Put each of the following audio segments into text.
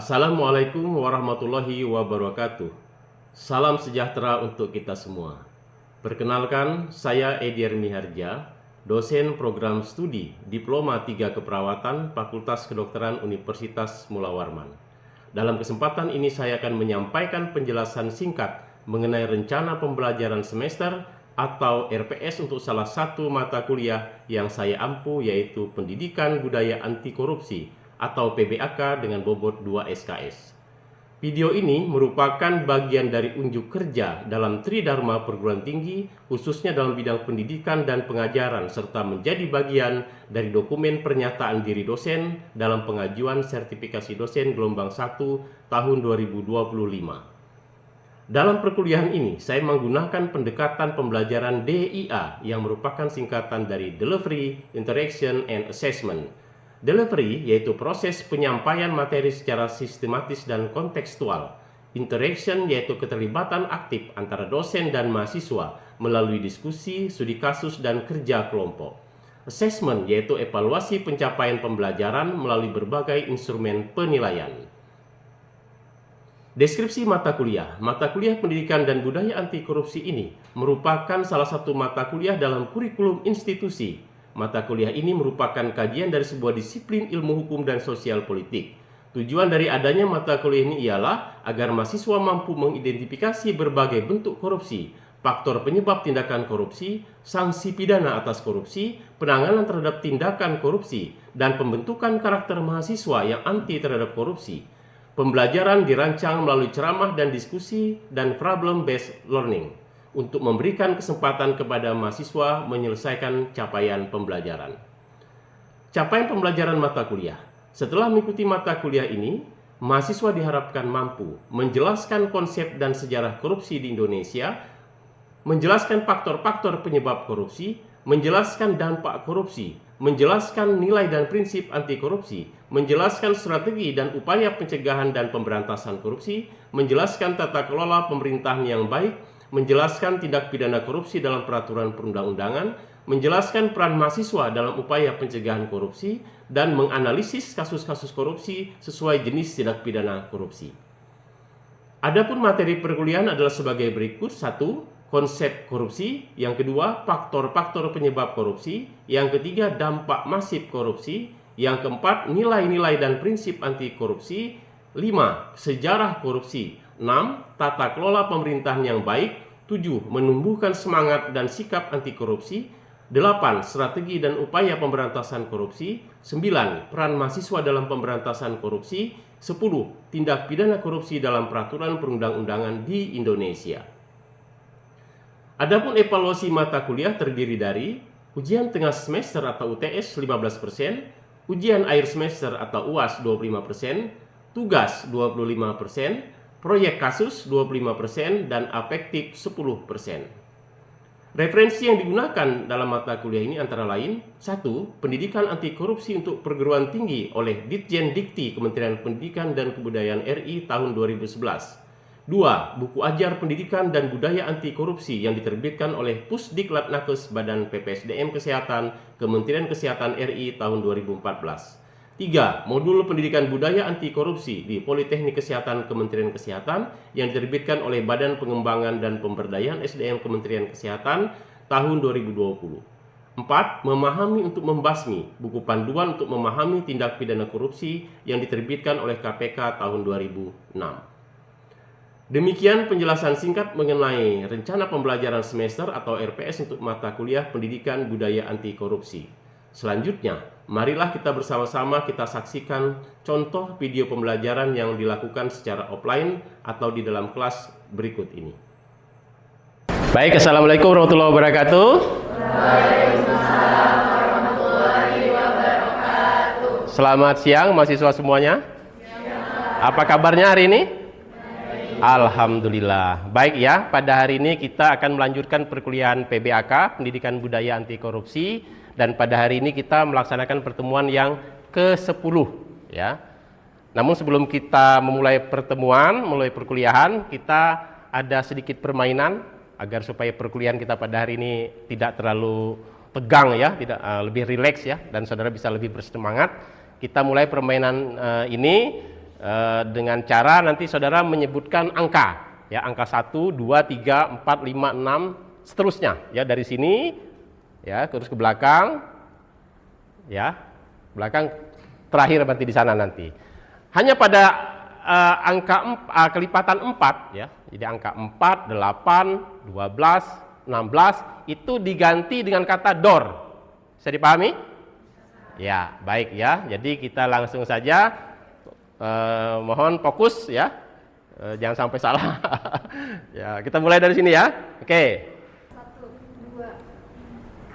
Assalamualaikum warahmatullahi wabarakatuh. Salam sejahtera untuk kita semua. Perkenalkan, saya Edier Miharja, dosen program studi Diploma 3 Keperawatan Fakultas Kedokteran Universitas Mula Warman. Dalam kesempatan ini saya akan menyampaikan penjelasan singkat mengenai rencana pembelajaran semester atau RPS untuk salah satu mata kuliah yang saya ampu, yaitu Pendidikan Budaya Anti Korupsi atau PBAK dengan bobot 2 SKS. Video ini merupakan bagian dari unjuk kerja dalam Tridharma Perguruan Tinggi, khususnya dalam bidang pendidikan dan pengajaran, serta menjadi bagian dari dokumen pernyataan diri dosen dalam pengajuan sertifikasi dosen gelombang 1 tahun 2025. Dalam perkuliahan ini, saya menggunakan pendekatan pembelajaran DIA yang merupakan singkatan dari Delivery, Interaction, and Assessment. Delivery yaitu proses penyampaian materi secara sistematis dan kontekstual. Interaction yaitu keterlibatan aktif antara dosen dan mahasiswa melalui diskusi, studi kasus, dan kerja kelompok. Assessment yaitu evaluasi pencapaian pembelajaran melalui berbagai instrumen penilaian. Deskripsi mata kuliah. Mata kuliah Pendidikan dan Budaya Anti Korupsi ini merupakan salah satu mata kuliah dalam kurikulum institusi. Mata kuliah ini merupakan kajian dari sebuah disiplin ilmu hukum dan sosial politik. Tujuan dari adanya mata kuliah ini ialah agar mahasiswa mampu mengidentifikasi berbagai bentuk korupsi, faktor penyebab tindakan korupsi, sanksi pidana atas korupsi, penanganan terhadap tindakan korupsi, dan pembentukan karakter mahasiswa yang anti terhadap korupsi. Pembelajaran dirancang melalui ceramah dan diskusi dan problem-based learning untuk memberikan kesempatan kepada mahasiswa menyelesaikan capaian pembelajaran. Capaian pembelajaran mata kuliah. Setelah mengikuti mata kuliah ini, mahasiswa diharapkan mampu menjelaskan konsep dan sejarah korupsi di Indonesia, menjelaskan faktor-faktor penyebab korupsi, menjelaskan dampak korupsi, menjelaskan nilai dan prinsip anti korupsi, menjelaskan strategi dan upaya pencegahan dan pemberantasan korupsi, menjelaskan tata kelola pemerintahan yang baik, menjelaskan tindak pidana korupsi dalam peraturan perundang-undangan, menjelaskan peran mahasiswa dalam upaya pencegahan korupsi, dan menganalisis kasus-kasus korupsi sesuai jenis tindak pidana korupsi. Adapun materi perkuliahan adalah sebagai berikut: 1. Konsep korupsi. Yang kedua, faktor-faktor penyebab korupsi. Yang ketiga, dampak masif korupsi. Yang keempat, nilai-nilai dan prinsip anti korupsi. 5. Sejarah korupsi. 6. Tata kelola pemerintahan yang baik. 7. Menumbuhkan semangat dan sikap anti korupsi. 8. Strategi dan upaya pemberantasan korupsi. 9. Peran mahasiswa dalam pemberantasan korupsi. 10. Tindak pidana korupsi dalam peraturan perundang-undangan di Indonesia. Adapun evaluasi mata kuliah terdiri dari ujian tengah semester atau UTS 15%, ujian akhir semester atau UAS 25%, tugas 25%, proyek kasus 25%, dan afektif 10%. Referensi yang digunakan dalam mata kuliah ini antara lain: 1. Pendidikan Anti Korupsi untuk Perguruan Tinggi oleh Ditjen Dikti Kementerian Pendidikan dan Kebudayaan RI tahun 2011. 2. Buku Ajar Pendidikan dan Budaya Anti Korupsi yang diterbitkan oleh Pusdiklatnaker Badan PPSDM Kesehatan Kementerian Kesehatan RI tahun 2014. 3. Modul Pendidikan Budaya Anti Korupsi di Politeknik Kesehatan Kementerian Kesehatan yang diterbitkan oleh Badan Pengembangan dan Pemberdayaan SDM Kementerian Kesehatan tahun 2020. 4. Memahami untuk Membasmi, buku panduan untuk memahami tindak pidana korupsi yang diterbitkan oleh KPK tahun 2006. Demikian penjelasan singkat mengenai rencana pembelajaran semester atau RPS untuk mata kuliah Pendidikan Budaya Anti Korupsi. Selanjutnya, marilah kita bersama-sama kita saksikan contoh video pembelajaran yang dilakukan secara offline atau di dalam kelas berikut ini. Baik, Assalamualaikum warahmatullahi wabarakatuh. Waalaikumsalam warahmatullahi wabarakatuh. Selamat siang mahasiswa semuanya. Apa kabarnya hari ini? Alhamdulillah. Baik ya, pada hari ini kita akan melanjutkan perkuliahan PBAK, Pendidikan Budaya Anti Korupsi, dan pada hari ini kita melaksanakan pertemuan yang ke-10 ya. Namun sebelum kita memulai pertemuan, mulai perkuliahan, kita ada sedikit permainan agar supaya perkuliahan kita pada hari ini tidak terlalu tegang ya, tidak lebih rileks ya, dan saudara bisa lebih bersemangat. Kita mulai permainan ini dengan cara nanti saudara menyebutkan angka, ya, angka 1, 2, 3, 4, 5, 6, seterusnya, ya, dari sini, ya, terus ke belakang, ya, belakang terakhir berarti di sana nanti. Hanya pada angka kelipatan 4, ya, jadi angka 4, 8, 12, 16 itu diganti dengan kata door. Bisa dipahami? Ya, baik ya. Jadi kita langsung saja, mohon fokus ya, jangan sampai salah. Ya, kita mulai dari sini ya. Oke. 1, 2,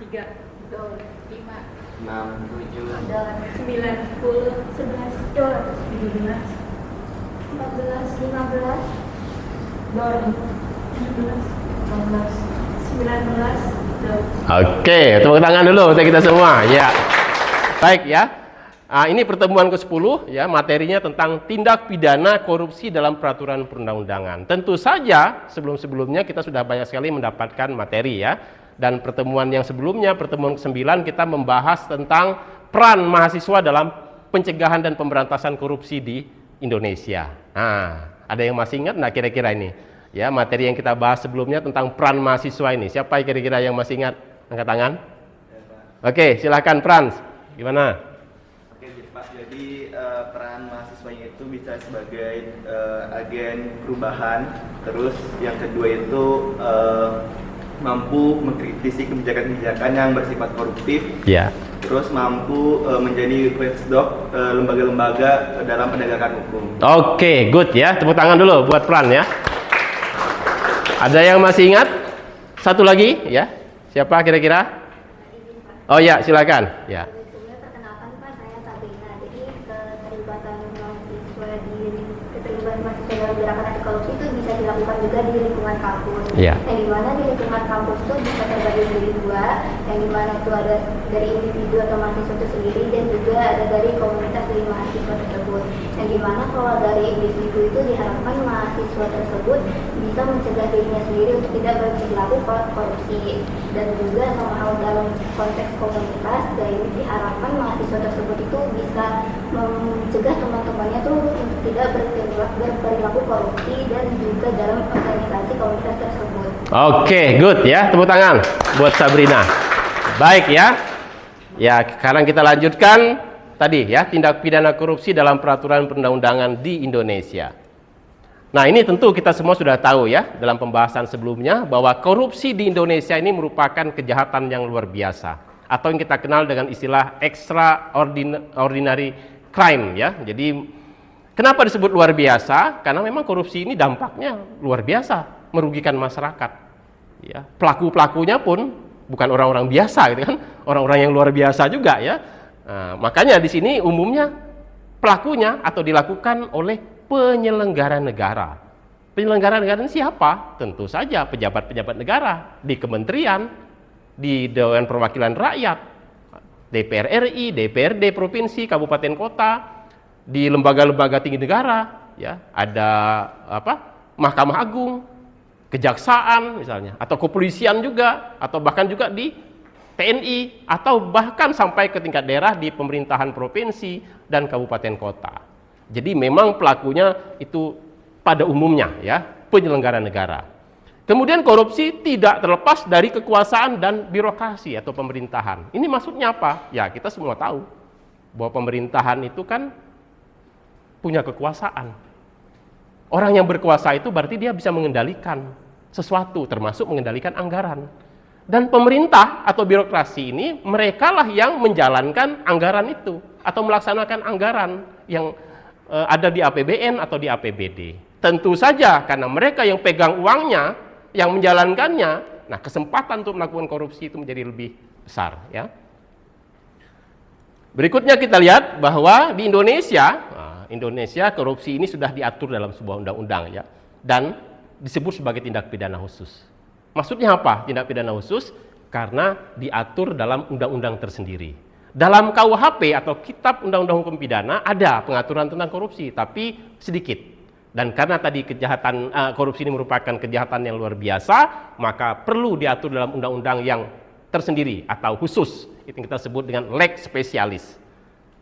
3, 2, 5, 6, 7, 9, 10, 11, 12, 14, 15, 16, 19, Oke, tepuk tangan dulu untuk kita semua. Ya. Baik ya. Ini pertemuan ke-10 ya, materinya tentang tindak pidana korupsi dalam peraturan perundang-undangan. Tentu saja sebelum-sebelumnya kita sudah banyak sekali mendapatkan materi ya. Dan pertemuan yang sebelumnya, pertemuan ke-9, kita membahas tentang peran mahasiswa dalam pencegahan dan pemberantasan korupsi di Indonesia. Nah, ada yang masih ingat nggak kira-kira ini? Ya, materi yang kita bahas sebelumnya tentang peran mahasiswa ini. Siapa kira-kira yang masih ingat? Angkat tangan. Oke, silahkan Frans. Gimana? Oke Pak, jadi peran mahasiswanya itu bisa sebagai agen perubahan. Terus yang kedua itu mampu mengkritisi kebijakan-kebijakan yang bersifat koruptif. Ya. Terus mampu menjadi watchdog lembaga-lembaga dalam penegakan hukum. Oke, good ya. Tepuk tangan dulu buat Fran ya. Ada yang masih ingat? Satu lagi ya. Siapa kira-kira? Oh ya, silakan. Ya. Sebelumnya perkenalkan Pak, saya Sabrina. Jadi keterlibatan mahasiswa dalam gerakan anti korupsi itu bisa dilakukan juga di lingkungan kampus. Iya. Yang dimana di lingkungan kampus itu bisa terbagi menjadi dua, yang dimana itu ada dari individu atau mahasiswa itu sendiri dan juga ada dari komunitas dari mahasiswa tersebut. Yang dimana kalau dari individu itu diharapkan mahasiswa tersebut bisa mencegah dirinya sendiri untuk tidak berperilaku korupsi, dan juga sama hal dalam konteks komunitas, dari diharapkan mahasiswa tersebut itu bisa mencegah teman-temannya tuh untuk tidak berperilaku korupsi dan juga dalam organisasi komunitas tersebut. Oke, good ya. Tepuk tangan buat Sabrina. Baik ya. Ya, sekarang kita lanjutkan tadi ya, tindak pidana korupsi dalam peraturan perundang-undangan di Indonesia. Nah, ini tentu kita semua sudah tahu ya, dalam pembahasan sebelumnya, bahwa korupsi di Indonesia ini merupakan kejahatan yang luar biasa, atau yang kita kenal dengan istilah extraordinary crime ya. Jadi kenapa disebut luar biasa? Karena memang korupsi ini dampaknya luar biasa, merugikan masyarakat. Ya, pelaku-pelakunya pun bukan orang-orang biasa gitu kan, orang-orang yang luar biasa juga ya. Nah, makanya di sini umumnya pelakunya atau dilakukan oleh penyelenggara negara. Penyelenggara negara ini siapa? Tentu saja pejabat-pejabat negara di kementerian, di Dewan Perwakilan Rakyat, DPR RI, DPRD provinsi, kabupaten kota, di lembaga-lembaga tinggi negara, ya, ada Mahkamah Agung, kejaksaan misalnya, atau kepolisian juga, atau bahkan juga di TNI, atau bahkan sampai ke tingkat daerah di pemerintahan provinsi dan kabupaten kota. Jadi memang pelakunya itu pada umumnya ya penyelenggara negara. Kemudian korupsi tidak terlepas dari kekuasaan dan birokrasi atau pemerintahan. Ini maksudnya apa? Ya, kita semua tahu bahwa pemerintahan itu kan punya kekuasaan. Orang yang berkuasa itu berarti dia bisa mengendalikan sesuatu, termasuk mengendalikan anggaran. Dan pemerintah atau birokrasi ini, merekalah yang menjalankan anggaran itu atau melaksanakan anggaran yang ada di APBN atau di APBD. Tentu saja karena mereka yang pegang uangnya, yang menjalankannya, nah kesempatan untuk melakukan korupsi itu menjadi lebih besar ya. Berikutnya kita lihat bahwa di Indonesia korupsi ini sudah diatur dalam sebuah undang-undang ya, dan disebut sebagai tindak pidana khusus. Maksudnya apa tindak pidana khusus? Karena diatur dalam undang-undang tersendiri. Dalam KUHP atau Kitab Undang-Undang Hukum Pidana ada pengaturan tentang korupsi, tapi sedikit. Dan karena tadi kejahatan korupsi ini merupakan kejahatan yang luar biasa, maka perlu diatur dalam undang-undang yang tersendiri atau khusus. Itu yang kita sebut dengan lex specialis.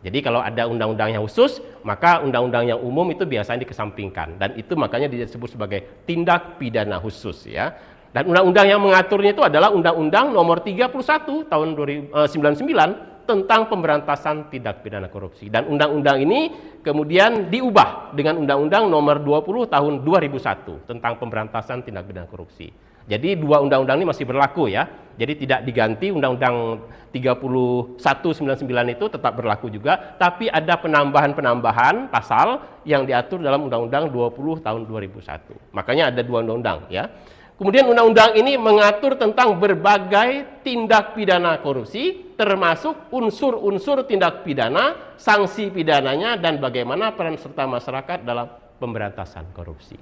Jadi kalau ada undang-undang yang khusus, maka undang-undang yang umum itu biasanya dikesampingkan, dan itu makanya disebut sebagai tindak pidana khusus ya. Dan undang-undang yang mengaturnya itu adalah Undang-Undang Nomor 31 tahun 1999 tentang pemberantasan tindak pidana korupsi. Dan undang-undang ini kemudian diubah dengan Undang-Undang Nomor 20 tahun 2001 tentang pemberantasan tindak pidana korupsi. Jadi dua undang-undang ini masih berlaku ya. Jadi tidak diganti. Undang-Undang 3199 itu tetap berlaku juga, tapi ada penambahan-penambahan pasal yang diatur dalam Undang-Undang 20 tahun 2001. Makanya ada dua undang-undang ya. Kemudian undang-undang ini mengatur tentang berbagai tindak pidana korupsi, termasuk unsur-unsur tindak pidana, sanksi pidananya, dan bagaimana peran serta masyarakat dalam pemberantasan korupsi.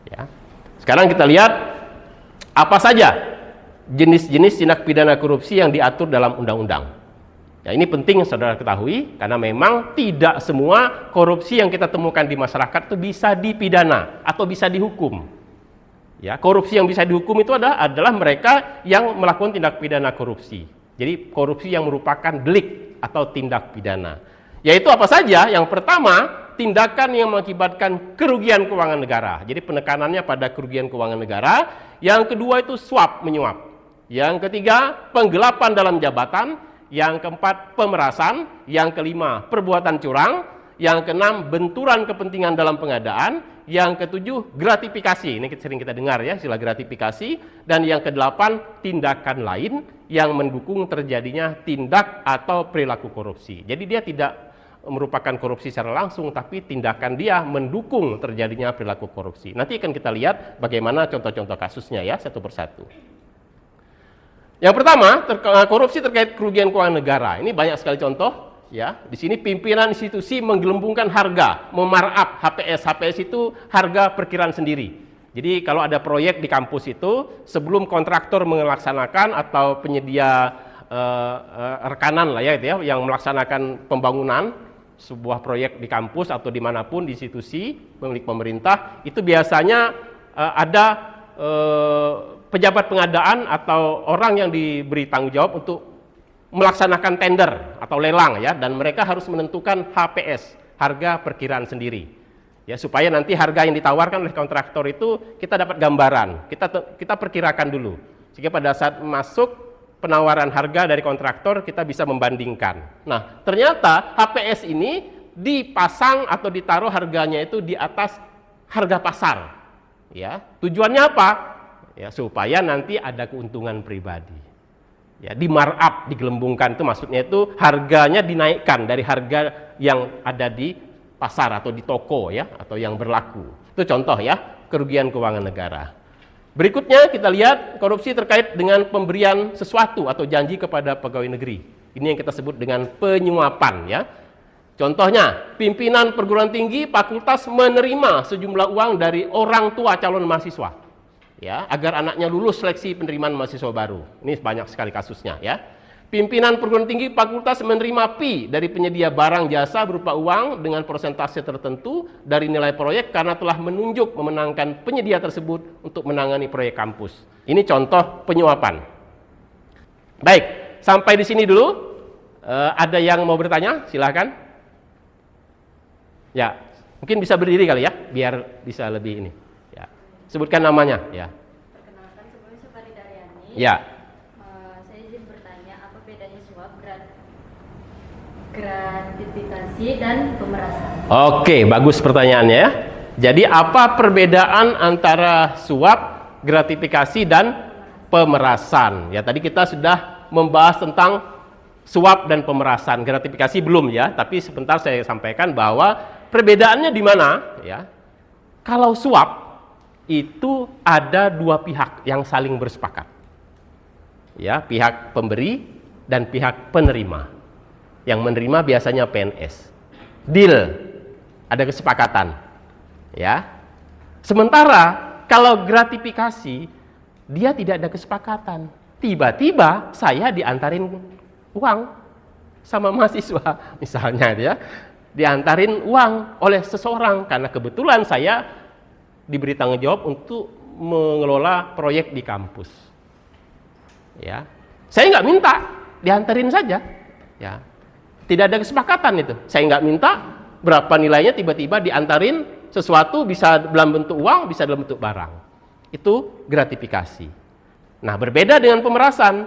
Ya. Sekarang kita lihat apa saja jenis-jenis tindak pidana korupsi yang diatur dalam undang-undang. Ya, ini penting saudara ketahui, karena memang tidak semua korupsi yang kita temukan di masyarakat itu bisa dipidana atau bisa dihukum. Ya, korupsi yang bisa dihukum itu adalah mereka yang melakukan tindak pidana korupsi. Jadi korupsi yang merupakan delik atau tindak pidana. Yaitu apa saja? Yang pertama, tindakan yang mengakibatkan kerugian keuangan negara. Jadi penekanannya pada kerugian keuangan negara. Yang kedua itu suap menyuap. Yang ketiga, penggelapan dalam jabatan. Yang keempat, pemerasan. Yang kelima, perbuatan curang. Yang keenam, benturan kepentingan dalam pengadaan. Yang ketujuh, gratifikasi. Ini sering kita dengar ya, istilah gratifikasi. Dan yang kedelapan, tindakan lain yang mendukung terjadinya tindak atau perilaku korupsi. Jadi dia tidak merupakan korupsi secara langsung, tapi tindakan dia mendukung terjadinya perilaku korupsi. Nanti akan kita lihat bagaimana contoh-contoh kasusnya ya, satu persatu. Yang pertama, korupsi terkait kerugian keuangan negara. Ini banyak sekali contoh. Ya, di sini pimpinan institusi menggelembungkan harga, memarkup HPS. HPS itu harga perkiraan sendiri. Jadi kalau ada proyek di kampus itu, sebelum kontraktor melaksanakan atau penyedia rekanan lah ya, itu ya, yang melaksanakan pembangunan sebuah proyek di kampus atau dimanapun di institusi milik pemerintah, itu biasanya ada pejabat pengadaan atau orang yang diberi tanggung jawab untuk melaksanakan tender atau lelang ya, dan mereka harus menentukan HPS, harga perkiraan sendiri. Ya, supaya nanti harga yang ditawarkan oleh kontraktor itu kita dapat gambaran, kita perkirakan dulu. Sehingga pada saat masuk penawaran harga dari kontraktor kita bisa membandingkan. Nah, ternyata HPS ini dipasang atau ditaruh harganya itu di atas harga pasar. Ya, tujuannya apa? Ya, supaya nanti ada keuntungan pribadi. Ya, di markup, digelembungkan itu maksudnya itu harganya dinaikkan dari harga yang ada di pasar atau di toko ya, atau yang berlaku. Itu contoh ya, kerugian keuangan negara. Berikutnya kita lihat korupsi terkait dengan pemberian sesuatu atau janji kepada pegawai negeri. Ini yang kita sebut dengan penyuapan ya. Contohnya, pimpinan perguruan tinggi fakultas menerima sejumlah uang dari orang tua calon mahasiswa. Ya, agar anaknya lulus seleksi penerimaan mahasiswa baru. Ini banyak sekali kasusnya ya. Pimpinan perguruan tinggi fakultas menerima fee dari penyedia barang jasa berupa uang dengan persentase tertentu dari nilai proyek karena telah menunjuk memenangkan penyedia tersebut untuk menangani proyek kampus. Ini contoh penyuapan. Baik, sampai di sini dulu. Ada yang mau bertanya? Silahkan. Ya, mungkin bisa berdiri kali ya, biar bisa lebih ini. Sebutkan namanya, ya. Perkenalkan, sebelumnya saya Faridaryani. Ya. Saya izin bertanya, apa bedanya suap, gratifikasi, dan pemerasan? Oke, bagus pertanyaannya ya. Jadi apa perbedaan antara suap, gratifikasi, dan pemerasan? Ya, tadi kita sudah membahas tentang suap dan pemerasan. Gratifikasi belum ya, tapi sebentar saya sampaikan bahwa perbedaannya di mana ya. Kalau suap itu ada dua pihak yang saling bersepakat. Ya, pihak pemberi dan pihak penerima. Yang menerima biasanya PNS. Deal, ada kesepakatan. Ya. Sementara kalau gratifikasi dia tidak ada kesepakatan. Tiba-tiba saya diantarin uang sama mahasiswa misalnya ya. Diantarin uang oleh seseorang karena kebetulan saya diberi tanggung jawab untuk mengelola proyek di kampus. Ya, saya nggak minta, diantarin saja. Ya, Tidak ada kesepakatan itu. Saya nggak minta, berapa nilainya tiba-tiba diantarin sesuatu, bisa dalam bentuk uang, bisa dalam bentuk barang. Itu gratifikasi. Nah, berbeda dengan pemerasan.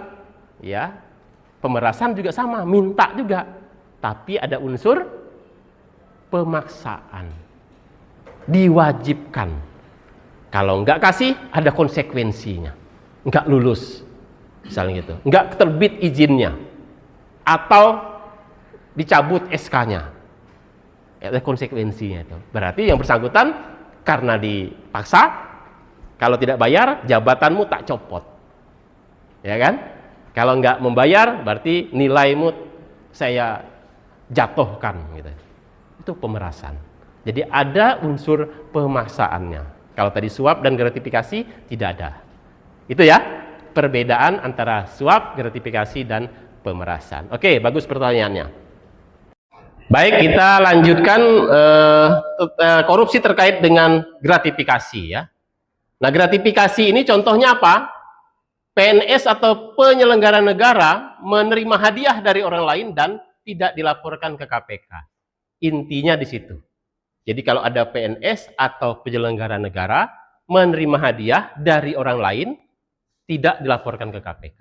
Ya, pemerasan juga sama, minta juga. Tapi ada unsur pemaksaan. Diwajibkan. Kalau nggak kasih, ada konsekuensinya. Nggak lulus. Misalnya gitu. Nggak terbit izinnya. Atau dicabut SK-nya. Ada konsekuensinya itu. Berarti yang bersangkutan karena dipaksa, kalau tidak bayar, jabatanmu tak copot. Ya kan? Kalau nggak membayar, berarti nilaimu saya jatuhkan. Gitu. Itu pemerasan. Jadi ada unsur pemaksaannya. Kalau tadi suap dan gratifikasi, tidak ada. Itu ya, perbedaan antara suap, gratifikasi, dan pemerasan. Oke, bagus pertanyaannya. Baik, kita lanjutkan korupsi terkait dengan gratifikasi ya. Nah, gratifikasi ini contohnya apa? PNS atau penyelenggara negara menerima hadiah dari orang lain dan tidak dilaporkan ke KPK. Intinya di situ. Jadi kalau ada PNS atau penyelenggara negara menerima hadiah dari orang lain, tidak dilaporkan ke KPK.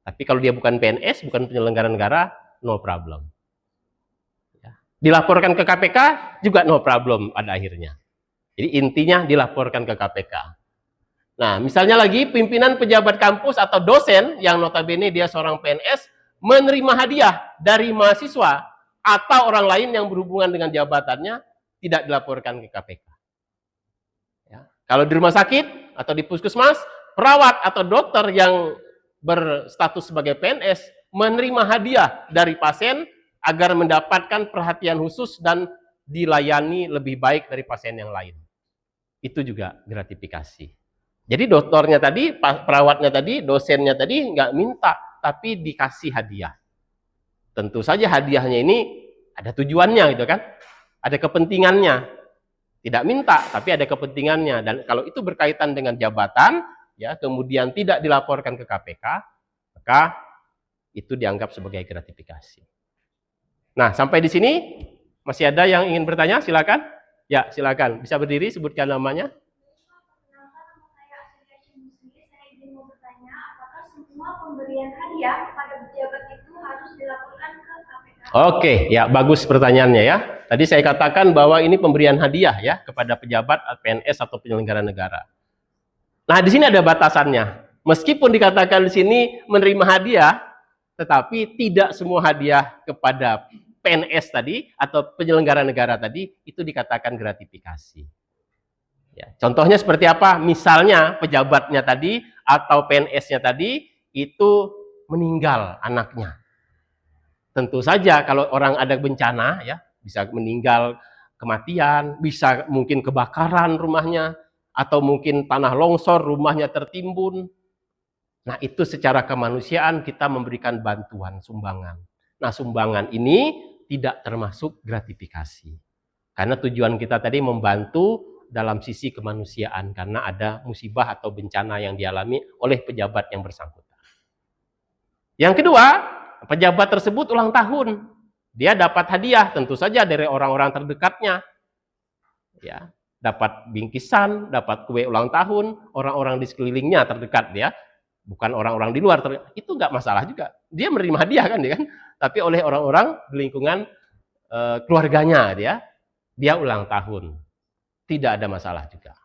Tapi kalau dia bukan PNS, bukan penyelenggara negara, no problem. Ya. Dilaporkan ke KPK juga no problem pada akhirnya. Jadi intinya dilaporkan ke KPK. Nah, misalnya lagi pimpinan pejabat kampus atau dosen yang notabene dia seorang PNS menerima hadiah dari mahasiswa atau orang lain yang berhubungan dengan jabatannya, tidak dilaporkan ke KPK. Ya. Kalau di rumah sakit atau di puskesmas, perawat atau dokter yang berstatus sebagai PNS menerima hadiah dari pasien agar mendapatkan perhatian khusus dan dilayani lebih baik dari pasien yang lain. Itu juga gratifikasi. Jadi dokternya tadi, perawatnya tadi, dosennya tadi nggak minta, tapi dikasih hadiah. Tentu saja hadiahnya ini ada tujuannya gitu kan, ada kepentingannya. Tidak minta, tapi ada kepentingannya. Dan kalau itu berkaitan dengan jabatan, ya kemudian tidak dilaporkan ke KPK, maka itu dianggap sebagai gratifikasi. Nah, sampai di sini masih ada yang ingin bertanya? Silakan. Ya, silakan. Bisa berdiri, sebutkan namanya. Semua pemberian hadiah kepada pejabat itu harus dilaporkan ke KPK. Oke, ya bagus pertanyaannya ya. Tadi saya katakan bahwa ini pemberian hadiah ya kepada pejabat PNS atau penyelenggara negara. Nah, di sini ada batasannya. Meskipun dikatakan di sini menerima hadiah, tetapi tidak semua hadiah kepada PNS tadi atau penyelenggara negara tadi itu dikatakan gratifikasi. Ya, contohnya seperti apa? Misalnya pejabatnya tadi atau PNS-nya tadi itu meninggal anaknya. Tentu saja kalau orang ada bencana ya, bisa meninggal kematian, bisa mungkin kebakaran rumahnya, atau mungkin tanah longsor rumahnya tertimbun. Nah, itu secara kemanusiaan kita memberikan bantuan, sumbangan. Nah, sumbangan ini tidak termasuk gratifikasi. Karena tujuan kita tadi membantu dalam sisi kemanusiaan karena ada musibah atau bencana yang dialami oleh pejabat yang bersangkutan. Yang kedua, pejabat tersebut ulang tahun. Dia dapat hadiah tentu saja dari orang-orang terdekatnya. Ya, dapat bingkisan, dapat kue ulang tahun, orang-orang di sekelilingnya terdekat dia, bukan orang-orang di luar. Itu nggak masalah juga. Dia menerima hadiah kan, dia kan. Tapi oleh orang-orang di lingkungan keluarganya dia ulang tahun. Tidak ada masalah juga.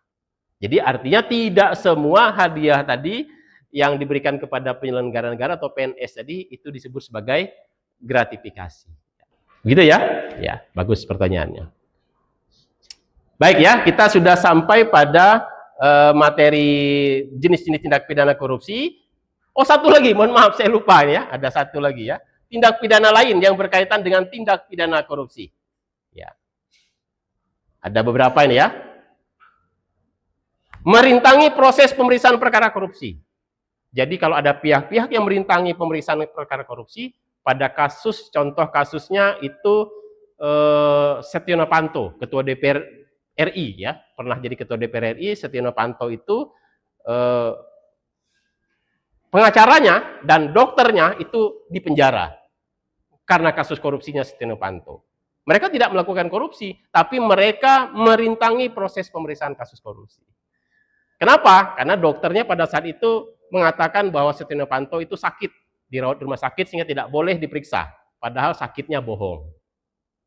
Jadi artinya tidak semua hadiah tadi yang diberikan kepada penyelenggara negara atau PNS tadi itu disebut sebagai gratifikasi. Gitu ya? Ya, bagus pertanyaannya. Baik ya, kita sudah sampai pada materi jenis-jenis tindak pidana korupsi. Oh, satu lagi, mohon maaf saya lupa ya, ada satu lagi ya. Tindak pidana lain yang berkaitan dengan tindak pidana korupsi. Ya. Ada beberapa ini ya. Merintangi proses pemeriksaan perkara korupsi. Jadi kalau ada pihak-pihak yang merintangi pemeriksaan perkara korupsi, pada kasus, contoh kasusnya itu Setio Novanto, Ketua DPR RI ya, pernah jadi Ketua DPR RI. Setio Novanto itu pengacaranya dan dokternya itu dipenjara karena kasus korupsinya Setia Novanto. Mereka tidak melakukan korupsi, tapi mereka merintangi proses pemeriksaan kasus korupsi. Kenapa? Karena dokternya pada saat itu mengatakan bahwa Setia Novanto itu sakit, dirawat di rumah sakit sehingga tidak boleh diperiksa. Padahal sakitnya bohong.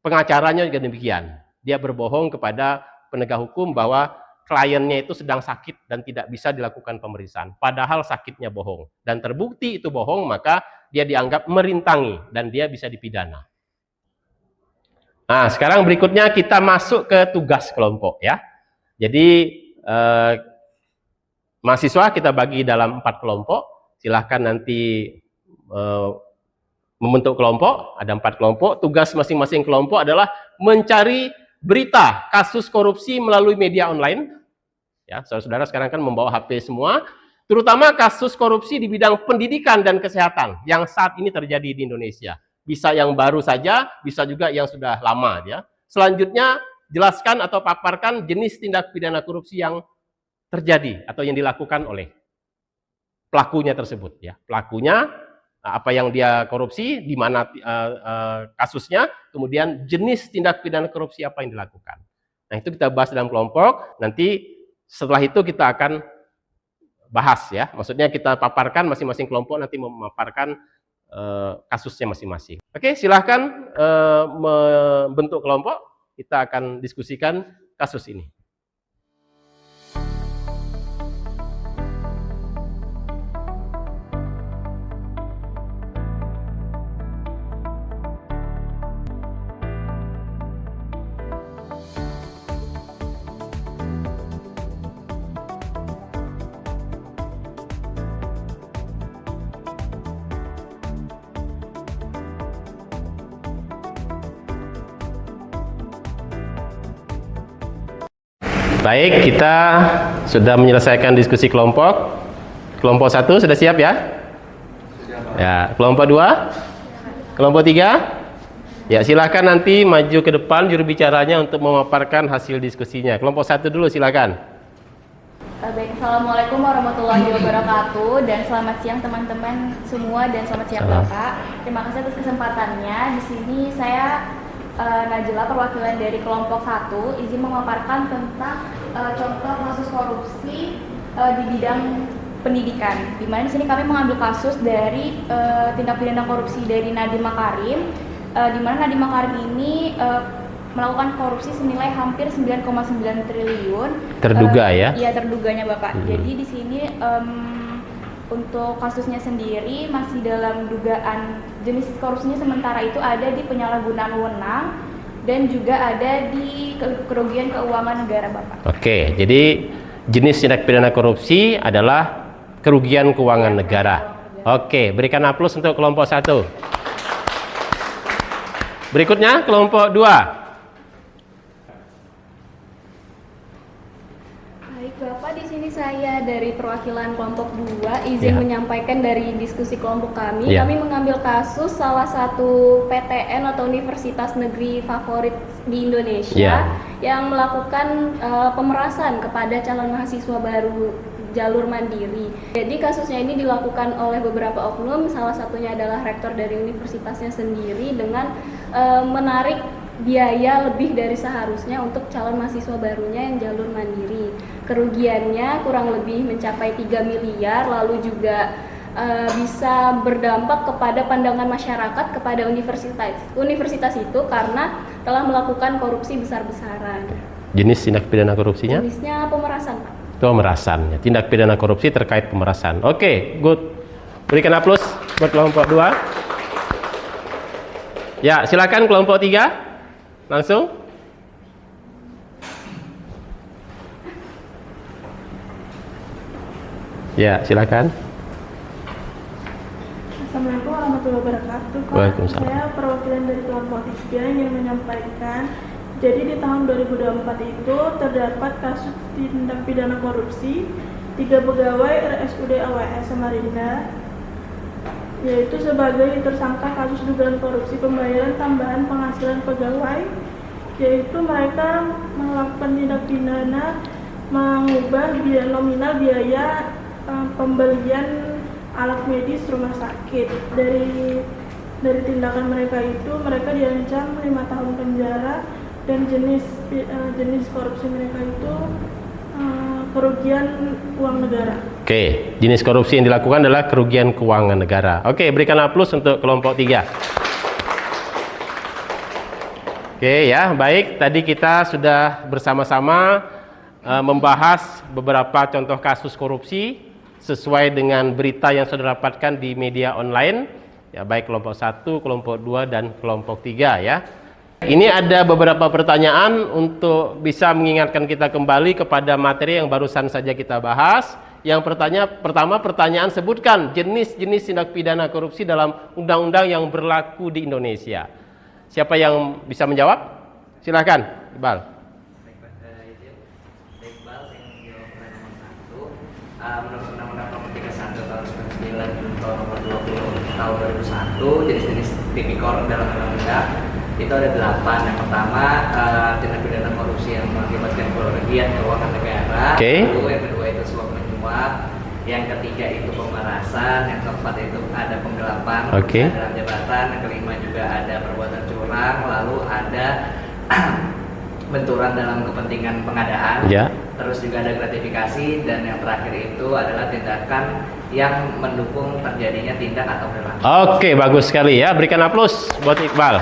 Pengacaranya juga demikian. Dia berbohong kepada penegak hukum bahwa kliennya itu sedang sakit dan tidak bisa dilakukan pemeriksaan. Padahal sakitnya bohong. Dan terbukti itu bohong, maka dia dianggap merintangi dan dia bisa dipidana. Nah, sekarang berikutnya kita masuk ke tugas kelompok ya. Jadi mahasiswa kita bagi dalam 4 kelompok. Silahkan nanti membentuk kelompok, ada 4 kelompok. Tugas masing-masing kelompok adalah mencari berita kasus korupsi melalui media online. Ya, saudara-saudara sekarang kan membawa HP semua, terutama kasus korupsi di bidang pendidikan dan kesehatan yang saat ini terjadi di Indonesia. Bisa yang baru saja, bisa juga yang sudah lama ya. Selanjutnya jelaskan atau paparkan jenis tindak pidana korupsi yang terjadi atau yang dilakukan oleh pelakunya tersebut ya. Pelakunya apa yang dia korupsi, di mana kasusnya, kemudian jenis tindak pidana korupsi apa yang dilakukan. Nah, itu kita bahas dalam kelompok. Nanti setelah itu kita akan bahas ya. Maksudnya kita paparkan masing-masing kelompok nanti memaparkan kasusnya masing-masing. Oke, silahkan membentuk kelompok. Kita akan diskusikan kasus ini. Baik, kita sudah menyelesaikan diskusi kelompok. Kelompok 1 sudah siap ya? Ya, kelompok 2? Kelompok 3? Ya, silakan nanti maju ke depan juru bicaranya untuk memaparkan hasil diskusinya. Kelompok 1 dulu silakan. Baik, Assalamualaikum warahmatullahi wabarakatuh dan selamat siang teman-teman semua dan selamat siang Bapak. Terima kasih atas kesempatannya. Di sini saya Najla, perwakilan dari kelompok 1, izin memaparkan tentang contoh kasus korupsi di bidang pendidikan. Di mana di sini kami mengambil kasus dari tindak pidana korupsi dari Nadiem Makarim, di mana Nadiem Makarim ini melakukan korupsi senilai hampir 9,9 triliun. Terduga ya? Iya, terduganya Bapak. Jadi di sini untuk kasusnya sendiri masih dalam dugaan jenis korupsinya sementara itu ada di penyalahgunaan wewenang dan juga ada di kerugian keuangan negara Bapak. Oke, jadi jenis tindak pidana korupsi adalah kerugian keuangan negara. Oke, berikan aplaus untuk kelompok 1. Berikutnya kelompok 2. Bapak, di sini saya dari perwakilan kelompok 2 izin menyampaikan dari diskusi kelompok kami. Kami mengambil kasus salah satu PTN atau universitas negeri favorit di Indonesia yang melakukan pemerasan kepada calon mahasiswa baru jalur mandiri. Jadi kasusnya ini dilakukan oleh beberapa oknum, salah satunya adalah rektor dari universitasnya sendiri dengan menarik biaya lebih dari seharusnya untuk calon mahasiswa barunya yang jalur mandiri. Kerugiannya kurang lebih mencapai 3 miliar, lalu juga bisa berdampak kepada pandangan masyarakat kepada universitas itu karena telah melakukan korupsi besar-besaran. Jenis tindak pidana korupsinya? Jenisnya pemerasan, Pak. Pemerasan, tindak pidana korupsi terkait pemerasan. Oke, good. Berikan aplaus buat kelompok 2. Ya, silakan kelompok 3. Langsung. Ya, silakan. Assalamualaikum warahmatullahi wabarakatuh. Waalaikumsalam. Saya perwakilan dari kelompok 3 yang menyampaikan. Jadi di tahun 2024 itu terdapat kasus tindak pidana korupsi 3 pegawai RSUD AWS Samarinda, yaitu sebagai tersangka kasus dugaan korupsi pembayaran tambahan penghasilan pegawai, yaitu mereka melakukan tindak pidana mengubah biaya nominal biaya pembelian alat medis rumah sakit dari Dari tindakan mereka itu, mereka diancam 5 tahun penjara dan jenis korupsi mereka itu kerugian uang negara. Oke, jenis korupsi yang dilakukan adalah kerugian keuangan negara. Oke, berikan aplaus untuk kelompok 3. Oke ya, baik. Tadi kita sudah bersama-sama membahas beberapa contoh kasus korupsi sesuai dengan berita yang sudah dapatkan di media online. Ya, baik kelompok 1, kelompok 2, dan kelompok 3 ya. Ini ada beberapa pertanyaan untuk bisa mengingatkan kita kembali kepada materi yang barusan saja kita bahas. Yang pertama pertanyaan, sebutkan jenis-jenis tindak pidana korupsi dalam undang-undang yang berlaku di Indonesia. Siapa yang bisa menjawab? Silakan, Iqbal. Menurut Undang-Undang Nomor 31 Tahun 99 Nomor 20 Tahun 2001, jenis-jenis tipikor dalam undang-undang itu ada 8. Yang pertama, tindak pidana korupsi yang mengakibatkan kerugian keuangan negara. Lalu yang kedua itu suap menyuap. Yang ketiga itu pemerasan. Yang keempat itu ada penggelapan dalam jabatan. Yang kelima juga ada perbuatan curang. Lalu ada benturan dalam kepentingan pengadaan. Terus juga ada gratifikasi, dan yang terakhir itu adalah tindakan yang mendukung terjadinya tindak atau perilaku. Oke, bagus sekali ya. Berikan aplaus buat Iqbal.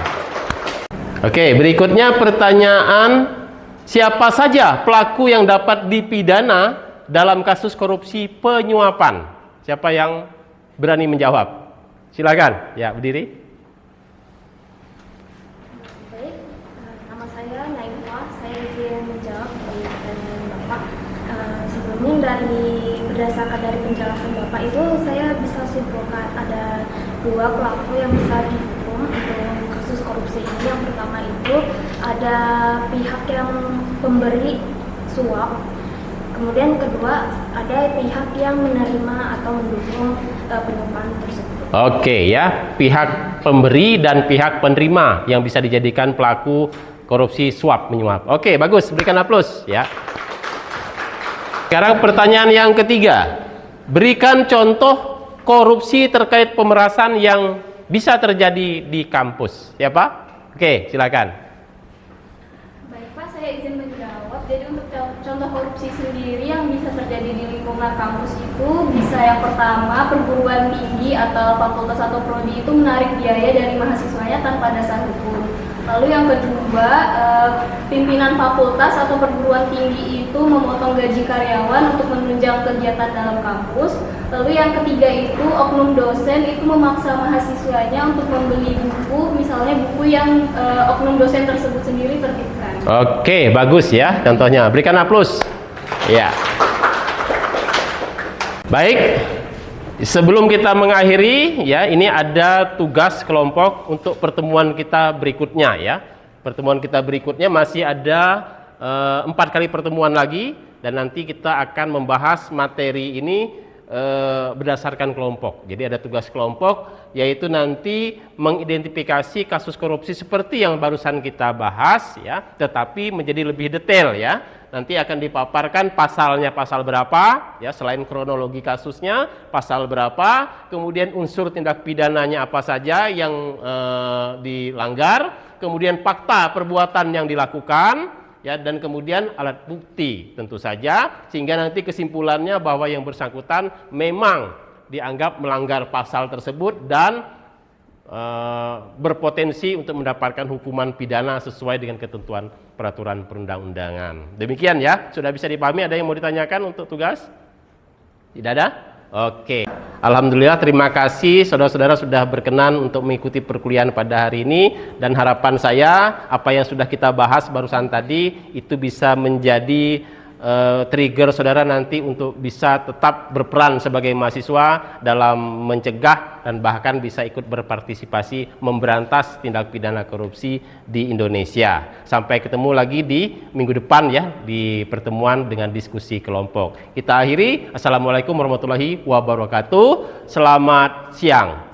Oke, berikutnya pertanyaan, siapa saja pelaku yang dapat dipidana dalam kasus korupsi penyuapan? Siapa yang berani menjawab? Silakan, ya, berdiri. Baik, nama saya Naimah, saya izin menjawab dari pertanyaan Bapak. Sebelumnya berdasarkan dari penjelasan Bapak itu, saya bisa simpulkan ada 2 pelaku yang bisa dihukum untuk kasus korupsi ini. Yang pertama itu ada pihak yang pemberi suap, kemudian kedua ada pihak yang menerima atau mendukung penyuapan tersebut. Oke ya, pihak pemberi dan pihak penerima yang bisa dijadikan pelaku korupsi suap menyuap. Oke, bagus, berikan aplaus ya. Sekarang pertanyaan yang ketiga, berikan contoh korupsi terkait pemerasan yang bisa terjadi di kampus. Ya Pak? Oke, silakan. Baik Pak, saya izin menjawab. Jadi untuk contoh korupsi sendiri yang bisa terjadi di lingkungan kampus itu bisa yang pertama, perguruan tinggi atau fakultas atau prodi itu menarik biaya dari mahasiswanya tanpa dasar hukum. Lalu yang kedua, pimpinan fakultas atau perguruan tinggi itu memotong gaji karyawan untuk menunjang kegiatan dalam kampus. Lalu yang ketiga itu, oknum dosen itu memaksa mahasiswanya untuk membeli buku, misalnya buku yang oknum dosen tersebut sendiri terbitkan. Oke, bagus ya contohnya. Berikan aplaus. Ya. Baik. Sebelum kita mengakhiri ya, ini ada tugas kelompok untuk pertemuan kita berikutnya ya. Pertemuan kita berikutnya masih ada 4 kali pertemuan lagi, dan nanti kita akan membahas materi ini berdasarkan kelompok. Jadi ada tugas kelompok, yaitu nanti mengidentifikasi kasus korupsi seperti yang barusan kita bahas ya, tetapi menjadi lebih detail ya. Nanti akan dipaparkan pasalnya, pasal berapa ya, selain kronologi kasusnya, pasal berapa, kemudian unsur tindak pidananya apa saja yang dilanggar, kemudian fakta perbuatan yang dilakukan ya, dan kemudian alat bukti tentu saja, sehingga nanti kesimpulannya bahwa yang bersangkutan memang dianggap melanggar pasal tersebut dan berpotensi untuk mendapatkan hukuman pidana sesuai dengan ketentuan peraturan perundang-undangan. Demikian ya, sudah bisa dipahami. Ada yang mau ditanyakan untuk tugas? Tidak ada? Oke. Alhamdulillah, terima kasih saudara-saudara sudah berkenan untuk mengikuti perkuliahan pada hari ini, dan harapan saya apa yang sudah kita bahas barusan tadi itu bisa menjadi trigger saudara nanti untuk bisa tetap berperan sebagai mahasiswa dalam mencegah dan bahkan bisa ikut berpartisipasi memberantas tindak pidana korupsi di Indonesia. Sampai ketemu lagi di minggu depan ya, di pertemuan dengan diskusi kelompok. Kita akhiri. Assalamualaikum warahmatullahi wabarakatuh. Selamat siang.